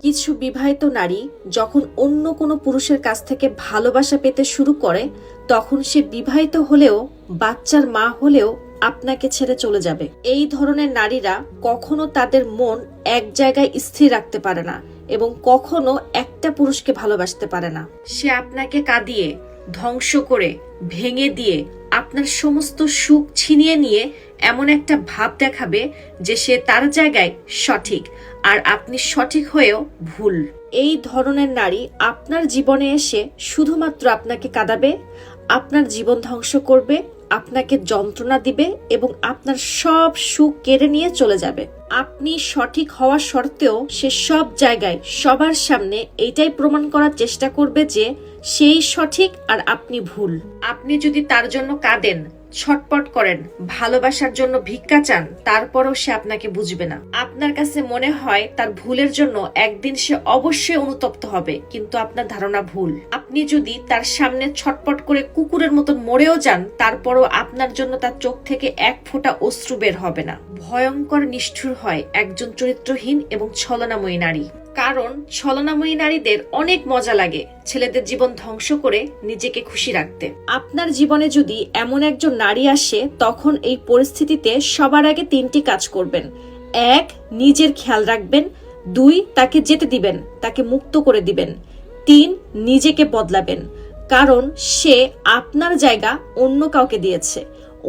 কিছু বিবাহিত নারী যখন অন্য কোনো পুরুষের কাছ থেকে ভালোবাসা পেতে শুরু করে, তখন সে বিবাহিত হলেও বাচ্চার মা হলেও আপনাকে ছেড়ে চলে যাবে। এই ধরনের নারীরা কখনো তাদের মন এক জায়গায় স্থির রাখতে পারে না এবং কখনো একটা পুরুষকে ভালোবাসতে পারে না। সে আপনাকে কাঁদিয়ে, ধ্বংস করে, ভেঙে দিয়ে, আপনার সমস্ত সুখ ছিনিয়ে নিয়ে এমন একটা ভাব দেখাবে যে সে তার জায়গায় সঠিক আর আপনি সঠিক হয়েও ভুল। এই ধরনের নারী আপনার জীবনে এসে শুধুমাত্র আপনাকে কাঁদাবে, আপনার জীবন ধ্বংস করবে, আপনাকে যন্ত্রণা দিবে এবং আপনার সব সুখ কেড়ে নিয়ে চলে যাবে। আপনি সঠিক হওয়া সত্ত্বেও সে সব জায়গায় সবার সামনে এইটাই প্রমাণ করার চেষ্টা করবে যে সেই সঠিক আর আপনি ভুল। আপনি যদি তার জন্য কাঁদেন, ছটপট করেন, ভালোবাসার জন্য ভিক্ষা চান, তারপরেও সে আপনাকে বুঝবে না। আপনার কাছে মনে হয় তার ভুলের জন্য একদিন সে অবশ্যই অনুতপ্ত হবে, কিন্তু আপনার ধারণা ভুল। আপনি যদি তার সামনে ছটপট করে কুকুরের মতন মরেও যান, তারপরও আপনার জন্য তার চোখ থেকে এক ফোঁটা অশ্রু বের হবে না। ভয়ঙ্কর নিষ্ঠুর হয় একজন চরিত্রহীন এবং ছলনাময়ী নারী। কারণ ছলনাময়ী নারীদের অনেক মজা লাগে ছেলেদের জীবন ধ্বংস করে নিজেকে খুশি রাখতে। আপনার জীবনে যদি এমন একজন নারী আসে, তখন এই পরিস্থিতিতে সবার আগে 3টি কাজ করবেন। 1, নিজের খেয়াল রাখবেন। 2, তাকে যেতে দিবেন, তাকে মুক্ত করে দিবেন। 3, নিজেকে বদলাবেন, কারণ সে আপনার জায়গা অন্য কাউকে দিয়েছে,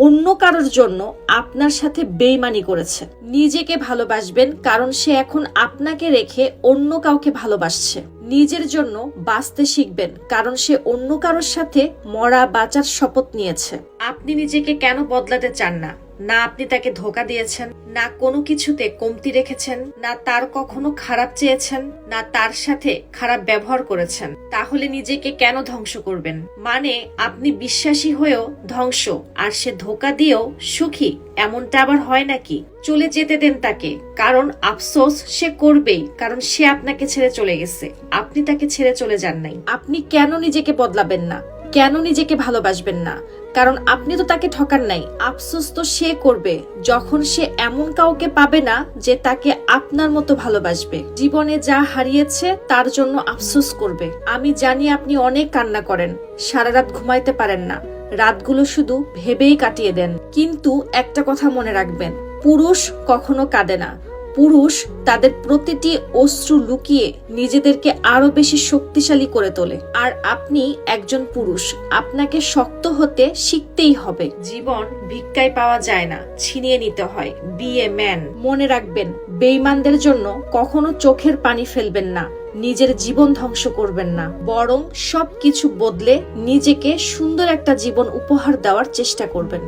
অন্য কারোর জন্য আপনার সাথে বেইমানি করেছে। নিজেকে ভালোবাসবেন, কারণ সে এখন আপনাকে রেখে অন্য কাউকে ভালোবাসছে। নিজের জন্য বাঁচতে শিখবেন, কারণ সে অন্য কারোর সাথে মরা বাঁচার শপথ নিয়েছে। আপনি নিজেকে কেন বদলাতে চান না? না আপনি তাকে ধোঁকা দিয়েছেন, না কোনো কিছুতে কমতি রেখেছেন, না তার কখনো খারাপ চেয়েছেন, না তার সাথে খারাপ ব্যবহার করেছেন। তাহলে নিজেকে কেন ধ্বংস করবেন? মানে আপনি বিশ্বাসী হয়েও ধ্বংস, আর সে ধোঁকা দিয়েও সুখী, এমনটা আবার হয় নাকি? চলে যেতে দেন তাকে, কারণ আফসোস সে করবেই, কারণ সে আপনাকে ছেড়ে চলে গেছে, আপনি তাকে ছেড়ে চলে যান নাই। আপনি কেন নিজেকে বদলাবেন না? কেন নিজেকে ভালোবাসবেন না? কারণ আপনি তো তাকে ঠকান নাই। আফসোস তো সে করবে যখন সে এমন কাউকে পাবে না যে তাকে আপনার মতো ভালোবাসবে। জীবনে যা হারিয়েছে তার জন্য আফসোস করবে। আমি জানি আপনি অনেক কান্না করেন, সারা রাত ঘুমাইতে পারেন না, রাতগুলো শুধু ভেবেই কাটিয়ে দেন। কিন্তু একটা কথা মনে রাখবেন, পুরুষ কখনো কাঁদে না। পুরুষ তাদের প্রতিটি অশ্রু লুকিয়ে নিজেদেরকে আরো বেশি শক্তিশালী করে তোলে। আর আপনি একজন পুরুষ, আপনাকে শক্ত হতে শিখতেই হবে। জীবন ভিক্ষায় পাওয়া যায় না, ছিনিয়ে নিতে হয়। Be a man. মনে রাখবেন, বেঈমানদের জন্য কখনো চোখের পানি ফেলবেন না, নিজের জীবন ধ্বংস করবেন না, বরং সবকিছু বদলে নিজেকে সুন্দর একটা জীবন উপহার দেওয়ার চেষ্টা করবেন।